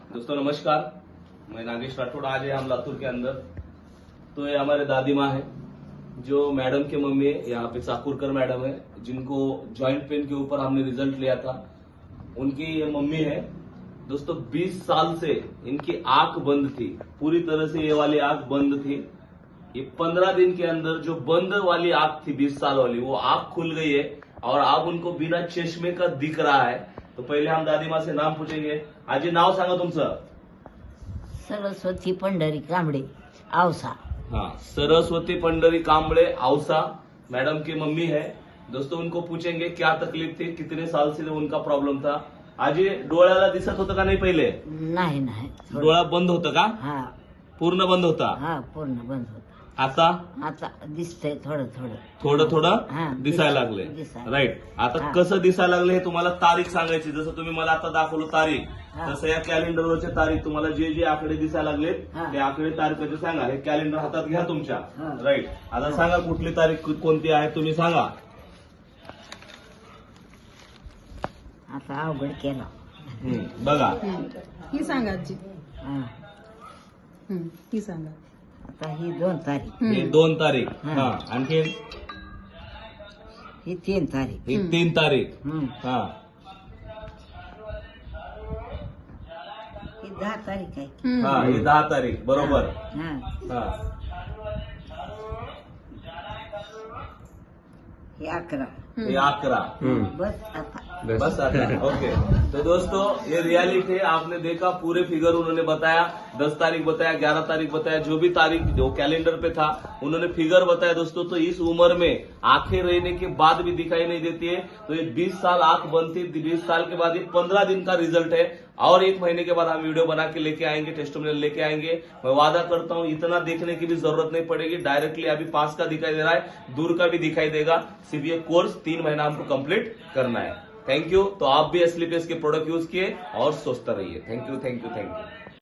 दोस्तों नमस्कार, मैं नागेश राठौड़। आज है हम लातूर के अंदर। तो ये हमारे दादी माँ है, जो मैडम के मम्मी है, यहाँ पे चाकुरकर मैडम है, जिनको जॉइंट पेन के ऊपर हमने रिजल्ट लिया था। उनकी ये मम्मी है दोस्तों। 20 साल से इनकी आंख बंद थी, पूरी तरह से ये वाली आंख बंद थी। ये 15 दिन के अंदर जो बंद वाली आंख थी 20 साल वाली, वो आंख खुल गई है और अब उनको बिना चश्मे का दिख रहा है। तो पहिले हम दादी माँ से नाम पूछेंगे। आजी नाव सांगा तुमचं। सरस्वती पंढरी कांबळे औसा। हाँ, सरस्वती पंडरी कांबळे औसा मैडम की मम्मी है दोस्तों। उनको पूछेंगे क्या तकलीफ थी, कितने साल से उनका प्रॉब्लेम था। आजी डोळ्याला दिसत होतं का नाही पहिले? नाही नाही डोळा बंद होतं का? हा पूर्ण बंद होता? हा पूर्ण बंद होता। आता आता दिसतंय थोडं थोडं थोडं हा, थोडं दिसायला लागले। दिसायला. राईट। आता हा. कसं दिसायला लागले हे तुम्हाला तारीख सांगायची। जसं तुम्ही मला आता दाखवलं तारीख, हा. तसं या कॅलेंडरवरचे तारीख तुम्हाला जे जे आकडे दिसायला लागलेत हा. ते आकडे तारखेचे सांगा। हे कॅलेंडर हातात घ्या तुमच्या। हा. राईट। आता सांगा कुठली तारीख कोणती आहे तुम्ही सांगा। आता अवघड केला। बघा ही सांगा आजी. हा. ही सांगा. आता ही 2 तारीख, हे 2 तारीख। हा. हा, आणखी ही 3 तारीख, ही 3 तारीख। हा, ही 10 तारीख आहे। हा, ही 10 तारीख बरोबर। हा. हा, ही 11। हे 11। बस आता बस आता ओके। तो दोस्तों ये रियलिटी है। आपने देखा पूरे फिगर उन्होंने बताया। 10 तारीख बताया, 11 तारीख बताया, जो भी तारीख जो कैलेंडर पे था उन्होंने फिगर बताया दोस्तों। तो इस उम्र में आंखें रहने के बाद भी दिखाई नहीं देती है। तो ये 20 साल आंख बंद थी, 20 साल के बाद ये 15 दिन का रिजल्ट है। और 1 महीने के बाद हम वीडियो बना के लेके आएंगे, टेस्टिमोनियल लेके आएंगे। मैं वादा करता हूं इतना देखने की भी जरूरत नहीं पड़ेगी। डायरेक्टली अभी पास का दिखाई दे रहा है, दूर का भी दिखाई देगा। सिर्फ ये कोर्स 3 महीना हमको कंप्लीट करना है। Thank you. तो आप भी एस्लीपेस के प्रोडक्ट यूज किए और स्वस्थ रहिए। Thank you, thank you, thank you.